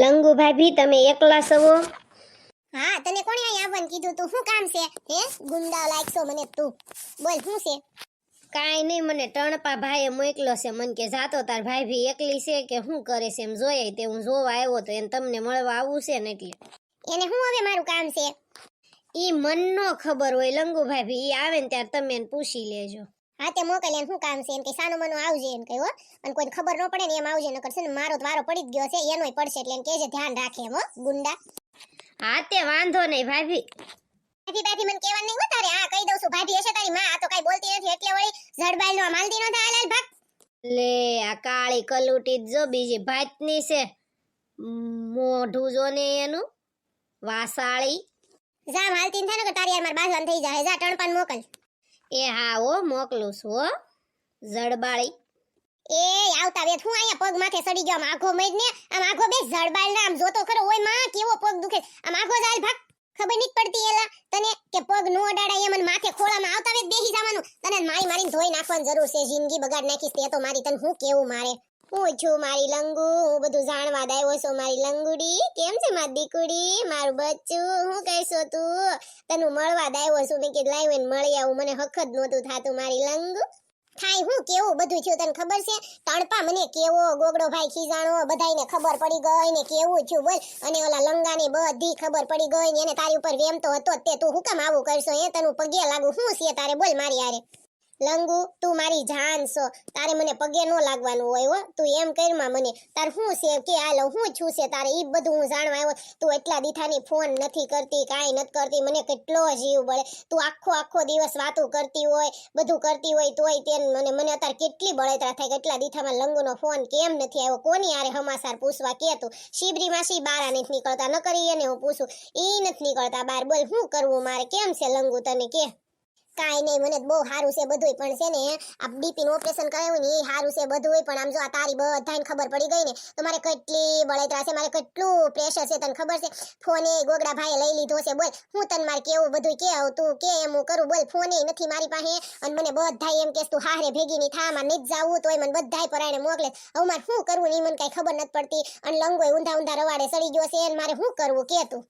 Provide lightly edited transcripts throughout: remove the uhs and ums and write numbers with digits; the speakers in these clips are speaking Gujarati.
લંગુ ભાભી તમે એકલા સવો? હા, તને કોણે અહીં આવવાનું કીધું તું? શું કામ છે? હે ગુંડા લાગશો મને તું. બોલ શું છે? કાંઈ નહીં, મને ટણપા ભાઈએ મોકલો છે. મન કે જાતો તાર ભાભી એકલી છે કે શું કરે છે એમ જોઈએ તે હું જોવા આવ્યો તો એને તમને મળવા આવવું છે ને એટલે. એને શું હવે મારું કામ છે? ઈ મનનો ખબર હોય લંગુ ભાભી, ઈ આવે ને ત્યારે તમે એને પૂછી લેજો. હા તે મોકલ, એને શું કામ છે? એમ કે સાનું મનું આવજે એમ કહ્યું હો. અને કોઈને ખબર ન પડે ને એમ આવજે, નકર છે ને મારો તો વારો પડી જ ગયો છે, એનોય પડશે એટલે એને કહેજે ધ્યાન રાખે એમ હો ગુંડા. હા તે વાંધો નહીં ભાભી. ભાભી મને કહેવાનું નહીં હો તારે. હા કહી દઉં છું, ભાભી હશે તારી માં, આ તો કઈ બોલતી નથી એટલે વળી ઝડબાઈનો માલદી નો થાય લાલ ભાગ. લે આ કાળી કલુટી જ જો બીજી ભાતની છે. મોઢું જો ને એનું વાસાળી. જા માલતી થાય ને કે તારી યાર માર બાજવાન થઈ જાય. જા ટણપાન મોકલ. એ હા હો મોકલું છું હો જડબાળી. એ આવતા વેત હું અહીંયા પગ માથે સડી ગયો. આમ આખો મઈજ ને આમ આખો બે ઝડબાલ ના આમ જોતો ખરો. ઓય માં કેવો પગ દુખે. આમ આખો જાલ ભાગ. ખબર નહીં પડતી એલા તને કે પગ નો અડાડાય એમ માથે ખોળામાં આવતા વેત બેહી જવાનું. તને મારીને ધોઈ નાખવાની જરૂર છે. જિંદગી બગાડ નાખીશ તે તો મારી. તને હું કેવું મારે. હું છું મારી લંગુ, હું બધું જાણવા દાવ્યો છો મારી લંગુડી. કેમ છે મારી દીકુડી, મારું બચ્ચું? હું કહેશો તું? તને મળવા દાવ્યો છું. મેં કીધું લાવીને મળી આવું. મને હક જ નહોતું થાતું મારી લંગુ. થાય હું કેવું બધું થયું તને ખબર છે? તણપા મને કેવો ગોગડો ભાઈ ખીજાણો, બધાયને ખબર પડી ગઈ ને કેવું થયું બોલ. અને ઓલા લંગાને બધી ખબર પડી ગઈ ને એને તારી ઉપર વેમ તો હતો તે. તું હું કામ આવું કરશો? એ તને પગે લાગુ શું છે તારે? બોલ મારી યારે. લંગુ તું મારી જાન છો, તારે મને પગે નો લાગવાનું હોય હો. તું એમ કરમાં મને તાર શું છે કે આલો હું છું છે તારે ઈ બધું હું જાણવા આવ્યો. તું એટલા દીઠાની ફોન નથી કરતી, કાંઈ નથી કરતી. મને કેટલો જીવ બળે. તું આખો દિવસ વાતું કરતી હોય, બધું કરતી હોય તોય તે મને અત્યારે કેટલી બળતરા થાય. કેટલા દીઠામાં લંગુનો ફોન કેમ નથી આવ્યો? કોની આરે હમાસાર પૂછવા કે તું? શિબરી માસી બારા નથી નીકળતા, ન કરી એને હું પૂછું ઈ નથી નીકળતા બાર. બોલ શું કરવું મારે? કેમ છે લંગુ તને કે? કાઈ નહીં, મને બહુ સારું છે બધુંય. પણ છે ને આ બીપી નું ઓપરેશન કરાવ્યું ને એ સારું છે બધુંય. પણ આમ જો આ તારી બધાને ખબર પડી ગઈ ને તો મારે કેટલી બળતરા છે, મારે કેટલું પ્રેશર છે તને ખબર છે? ફોને ગોગડા ભાઈએ લઈ લીધો છે. બોલ હું તને મારે કેવું બધું કે તું કે એમ હું કરું? બોલ ફોને નથી મારી પાસે. અને મને બધાય એમ કેસ તું હારે ભેગી ની થા, માં નથી જાવું તોય મને બધાય પરાણે મોકલે. હવે મારે શું કરવું ને મને કઈ ખબર નથી પડતી. અને લંગોય ઊંધા રવાડે સડી ગયો છે અને મારે શું કરવું કે તું?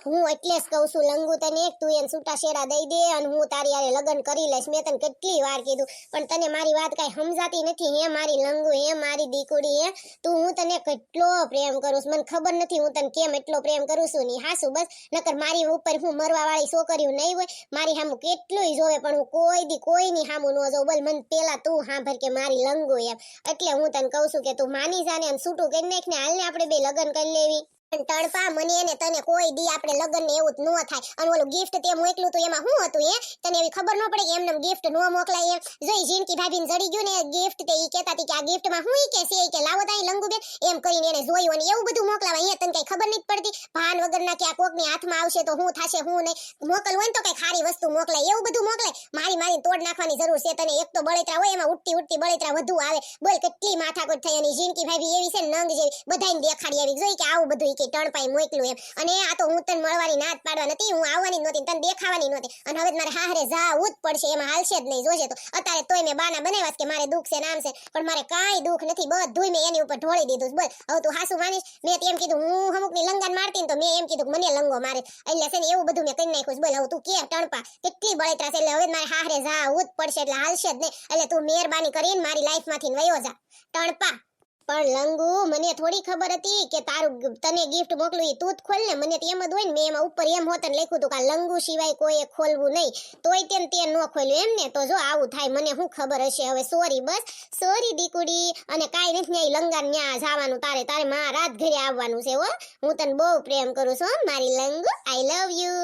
હું એટલે જ કહું છું લંગુ તને, તું એને છૂટા શેરા દઈ દે અને હું તારી યારે લગ્ન કરી લઈશ. મેં તને કેટલી વાર કીધું પણ તને મારી વાત કઈ સમજાતી નથી. હે મારી લંગુ, હે મારી દીકુડી, હે તું હું તને કેટલો પ્રેમ કરું છું. મને ખબર નથી હું તને કેમ એટલો પ્રેમ કરું છું ની હાસુ બસ. નકર મારી ઉપર હું મરવા વાળી છોકરીઓ નહીં હોય. મારી સામું કેટલુંય જોવે પણ હું કોઈ દી કોઈની સામું ન જોઉં. બોલ મને પેલા તું સાંભળ કે મારી લંગુ એમ. એટલે હું તને કહું છું કે તું માની જાને અને છૂટું કરી નાખ ને. હાલને આપણે બે લગ્ન કરી લેવી. તણપા મને એને તને કોઈ દી આપણે લગ્ન ને એવું ન થાય. અને ઓલું ગિફ્ટ તે મોકલું તું એમાં શું હતું? તને એવી ખબર ન પડે કે એમને ગિફ્ટ ન મોકલાય એમ? જોઈ જીનકી ભાભીને જડી ગયું ને ગિફ્ટ તે ઈ કહેતા હતી કે આ ગિફ્ટ માં હું કે છે કે લાવો તાઈ લંગુ બેન એમ કરીને એને જોયું અને એવું બધું મોકલાવા. અહીંયા તને કઈ ખબર નથી પડતી? ભાન વગરના કે આ કોકની હાથમાં આવશે તો હું થાશે હું નહીં. મોકલ હોય ને તો કઈ ખારી વસ્તુ મોકલાય, એવું બધું મોકલાય. મારી તોડ નાખવાની જરૂર છે તને. એક તો બળતરા હોય એમાં ઉઠતી બળતરા વધુ આવે. બોલ કેટલી માથાકૂટ થઈ. અને જીનકી ભાભી એવી છે નંગ જેવી, બધાને દેખાડી આવી જોઈ કે આવું બધું ટણપાઈ મોકલું એમ. અને આ તો હું તને મળવાની નાત પાડવા નથી, હું આવવાની નહોતી, તને દેખાવાની નહોતી. અને હવે મારે હારે જાવું જ પડશે, એમાં હાલશે જ નહીં. જોજે તો અત્યારે તોય મેં બાના બનાવ્યા કે મારે દુઃખ છે નામ છે, પણ મારે કાંઈ દુઃખ નથી. બધુંય મેં એની ઉપર ઢોળી દીધું. બોલ હવે તું હાસુ માનીશ? મેં એમ કીધું હું અમુકની લંગન મારતી ને તો મેં એમ કીધું મને લંગો મારે. એટલે છે ને એવું બધું મેં કરી નાખ્યું. બોલ હવે તું કે ટણપા કેટલી બળતરા છે. એટલે હવે મારે હારે જાવું જ પડશે, એટલે હાલશે જ નહીં. એટલે તું મહેરબાની કરીને મારી લાઈફમાંથી વયો જા ટણપા. પણ લંગુ મને થોડી ખબર હતી કે તારું તને ગિફ્ટ મોકલું ઈ તું જ ખોલ ને. મને તો એમ જ હોય ને. મેં એમાં ઉપર એમ હોતને લખ્યું હતું કે લંગુ સિવાય કોઈએ ખોલવું નહીં. તોય તે ન ખોલ્યું એમ ને. તો જો આવું થાય મને શું ખબર હશે હવે. સોરી બસ સોરી દીકુડી. અને કાંઈ નથી ન્યા લંગાન ન્યા જવાનું તારે મારા જ ઘરે આવવાનું છે હો. હું તને બહુ પ્રેમ કરું છું મારી લંગુ. આઈ લવ યુ.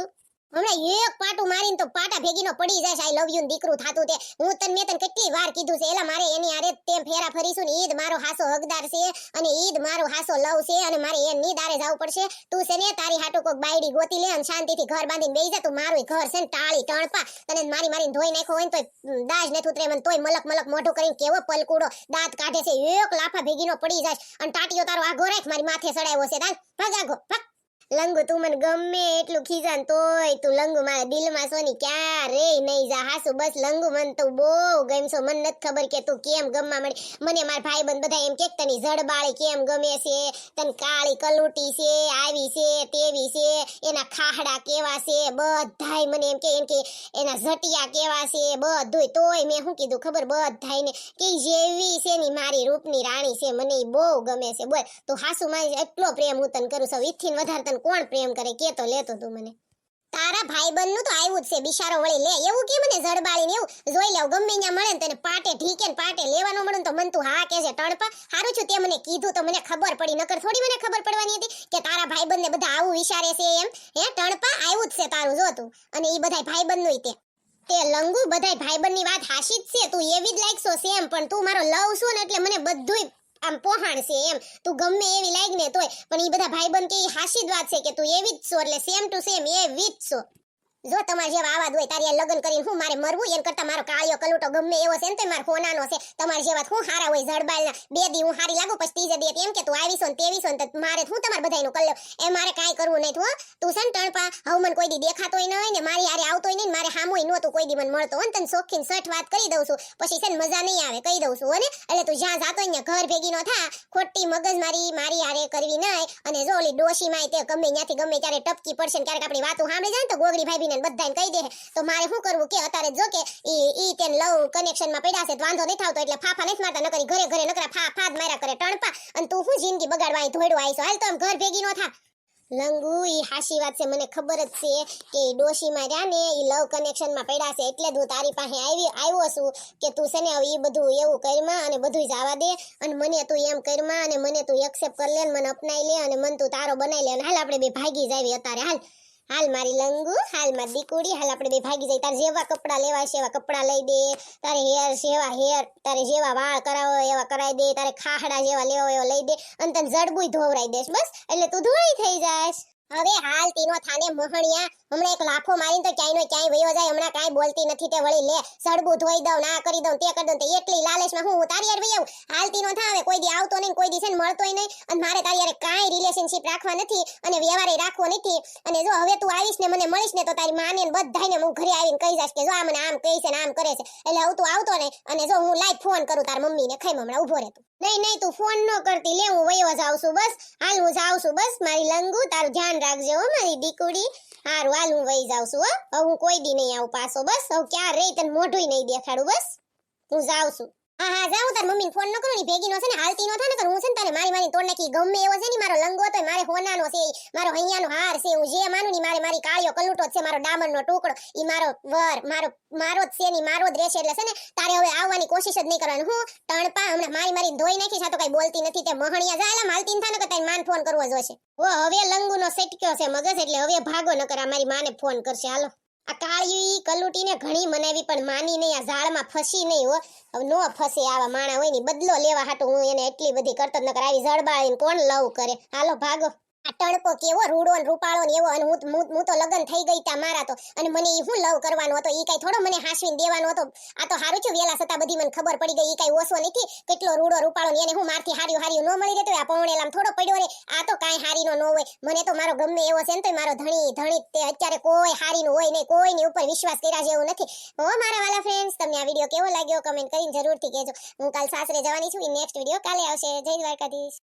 હમણાં એક પાટું મારીને તો પાટા ભેગીનો પડી જાય. આઈ લવ યુ દીકરું થાતું તે. મેં તને કેટલી વાર કીધું છે એલા મારે એની આરે તેમ ફેરા ફરીશું ને. ઈદ મારો હાસો હકદાર છે અને ઈદ મારો હાસો લવ છે અને મારે એની દારે જવું પડશે. તું છે ને તારી હાટુ કોક બાયડી ગોતી લે અને શાંતિથી ઘર બાંધીને બેસી જા. તું મારું ઘર છે ને ટાળી ટણપા. તને મારીને ધોઈ નાખ્યો હોય ને તોય દાજ નથી ઉતરે મને. તોય મલક મોઢું કરીને કેવો પલકુડો દાંત કાઢે છે. એક લાફા ભેગીનો પડી જાય. અને ટાટીઓ તારો આગો રાખ મારી માથે સડાવ્યો છે. તાલ ભાગ આગો ભાગ. લંગુ તું મને ગમે એટલું ખીજાન તોય તું લંગુ મારા દિલમાં સોની ક્યારે નહીં જા હાસુ બસ લંગુ મને તું બહુ ગમશો મને નથી ખબર કે તું કેમ ગમવા મળી મને મારા ભાઈબંધ બધા એમ કે તની જડબાળી કેમ ગમે છે તને કાળી કલુટી છે આવી છે તેવી છે એના ખાહડા કેવા છે બધાય મને એમ કે એના ઝટિયા કેવા છે બધુંય તોય મેં શું કીધું ખબર બધાયને કે ઈ જેવી છે ની મારી રૂપની રાણી છે મને ઈ બહુ ગમે છે બોલ તું હાસુ મારી એટલો પ્રેમ હું તને કરું છું ઈથીન વધારે તને કોણ પ્રેમ કરે કે તો લેતો તું મને તારા ભાઈબંધ નું તો આવ્યું જ છે બિચારો વળી લે એવું કે મને જડબાળી ને એવું જોઈ લેવ ગમે ત્યાં મળે ને તને પાટે ઢીકે ને પાટે લેવાનો મળે ને તો મન તું હા કે છે ટણપા હારું છું તે મને કીધું તો મને ખબર પડી નકર થોડી મને ખબર પડવાની હતી કે તારા ભાઈબંધ ને બધા આવું વિચારે છે એમ હે ટણપા આવ્યું જ છે તારું જો તું અને ઈ બધાય ભાઈબંધ નું તે લંગુ બધાય ભાઈબંધ ની વાત હાશી જ છે તું એવી જ લાગશો સેમ પણ તું મારો લવ છું ને એટલે મને બધુંય આમ પોહાણ છે એમ તું ગમે એવી લાગ ને તોય પણ ઈ બધા ભાઈબંધ કે ઈ હાશી જ વાત છે કે તું એવી જ છો એટલે સેમ ટુ સેમ એવી જ છો જો તમારે જેવા આવાજ હોય તારી લગ્ન કરીને હું મારે મરવું એન કરતા મારો કાળિયો કલુટો ગમે એવો છે ને તો મારો હોનાનો છે તમારે જેવા હું હારા હોય જડબાલના બે દી હું હારી લાગુ પછી ત્રીજે દી એમ કે તું આવીશો ને તેવીશો ને તો મારે હું તમારે બધાયનું કલ્યો એ મારે કાંઈ કરવું નહીં તું છે ને ટણપા હવે મને કોઈ દી દેખાતોય નહીં ને મારી હારે આવતોય નહીં ને મારે હામોય નહોતું કોઈ દી મને મળતો હો ને તને શોખીન સઠ વાત કરી દઉં છું પછી છે ને મજા નહીં આવે કહી દઉં છું હો ને એટલે તું જ્યાં જાતો ને ઘર ભેગી નો થા ખોટી મગજ મારી હારે કરવી નહીં અને જો ઓલી ડોશીમાં તે ગમે ત્યાંથી ગમે ત્યારે ટપકી પડશે ને ક્યારેક આપણી વાતો સાંભળી જાય ને તો ગોગરી ભાઈ ને બધાને કહી દે તો મારે શું કરવું કે અત્યારે જો કે ઈ તેન લવ કનેક્શન માં પડ્યા છે તો વાંધો નહીં થાવતો એટલે ફાફા નથી મારતા નકરી ઘરે નકરા ફાફા જ માર્યા કરે ટણપા અને તું શું જિંદગી બગાડવા અહીં ધોડવા આવીશો હાલ તો આમ ઘર ભેગી નો થા લંગુ ઈ હાશી વાત છે મને ખબર જ છે કે ઈ ડોશીમાં રહ્યા ને ઈ લવ કનેક્શન માં પડ્યા છે એટલે જ હું તારી પાસે આવ્યો છું કે તું છે ને ઈ બધું એવું કરમાં અને બધું જવા દે અને મને તું એમ કરમાં અને મને તું એક્સેપ્ટ કરી લે મને અપનાઈ લે અને મને તું તારો બનાવી લે અને હાલ આપણે બે ભાગી જાવી અત્યારે હાલ મારી લંગુ હાલ મારી દીકુડી હાલ આપણે બે ભાગી જઈએ તારે જેવા કપડાં લેવા છે એવા કપડાં લઈ દે તારે હેર તારે જેવા વાળ કરાવો એવા કરાવી દે તારે ખાહડા જેવા લેવા એવા લઈ દે અને તને જડબુય ધોવરાઈ દેશ બસ એટલે તું ધોળી થઈ જાશ હવે હાલ તીનો થાને મહણિયા હમણાં એક લાફો મારીને તો ક્યાંય વયો જાય હમણાં કાંઈ બોલતી નથી તે વળી લે સડબું ધોઈ દઉં ના કરી દઉં તે કરી દઉં તે એટલી લાલચમાં હું તારી યાર વઈ આવું હાલ તીનો થા હવે કોઈ દી આવતો નહીં કોઈ દી છે ને મળતોય નહીં અને મારે તારી યાર કાંઈ રિલેશનશિપ રાખવા નથી અને વ્યવહારે રાખવો નથી અને જો હવે તું આવીશ ને મને મળીશ ને તો તારી માને ને બધાયને હું ઘરે આવીને કહી જાશ કે જો આ મને આમ કહે છે ને આમ કરે છે એટલે હવે તું આવતો ને અને જો હું લાઈવ ફોન કરું તાર મમ્મીને ખાઈ હમણાં ઊભો રહે તું નહીં તું ફોન ન કરતી લે હું વયો જાઉં છું બસ હાલ હું જાઉં છું બસ મારી લંગુ તારું ધ્યાન રાખજે હો મારી દીકુડી હારું હાલ હું વહી જાઉં છું હો હવે હું કોઈ દી નહીં આવું પાછો બસ હવે ક્યાં રહી તને મોઢું નહીં દેખાડું બસ હું જાઉં છું હા જાઉં તાર મમ્મીને ફોન ન કરો ને ભેગી નો છે ને હાલતી નો થાય ને હું છે ને તને મારી તોડ નાખી ગમે એવો છે ને મારો લંગો તો મારે હોનાનો છે મારો હૈયાનો હાર છે હું જે માનું ની મારી કાળિયો કલુટો છે મારો ડામરનો ટુકડો ઈ મારો વર મારો જ છે ની મારો જ રહેશે એટલે છે ને તારે હવે આવવાની કોશિશ જ નહીં કરવાની હું ટણપા હમણાં મારી ધોઈ નાખી છે તો કઈ બોલતી નથી તે મહણિયા જાયલા માલતી ન થાય ને કે તારી માન ફોન કરવો જોશે ઓ હવે લંગુનો સેટક્યો છે મગજ એટલે હવે ભાગો ન કરા મારી માને ફોન કરશે હાલો આ કાળિયું કલુટીને ઘણી મનાવી પણ માની નહીં આ ઝાડમાં ફસી નહીં હો હવે નો ફસે આવા માણા હોય ને બદલો લેવા હાટું હું એને એટલી બધી કરતો જ નકર આવી જડબાળીને કોણ લવ કરે હાલો ભાગો આ ટણકો કેવો રૂડો ને રૂપાળો ને એવો અને હું તો લગન થઈ ગઈ તા મારા તો અને મને ઈ હું લવ કરવાનો હતો ઈ કઈ થોડો મને હાસવીને દેવાનો હતો આ તો હારું છું વેલા સતા બધી મને ખબર પડી ગઈ ઈ કઈ ઓછો નથી કેટલો રૂડો રૂપાળો ને એને હું મારથી હાર્યું નો મળી રહેતો આ પૌણેલામ થોડો પડ્યો રે આ તો કાઈ હારીનો નો હોય મને તો મારો ગમે એવો છે ને તો મારો ધણી તે અત્યારે કોઈ હારીનું હોય નહીં કોઈની ઉપર વિશ્વાસ કર્યા જેવું નથી હો મારા વાલા ફ્રેન્ડ્સ તમને આ વિડિયો કેવો લાગ્યો કમેન્ટ કરીને જરૂરથી કહેજો હું કાલ સાસરે જવાની છું નેક્સ્ટ વિડિયો કાલે આવશે જય દ્વારકાધીશ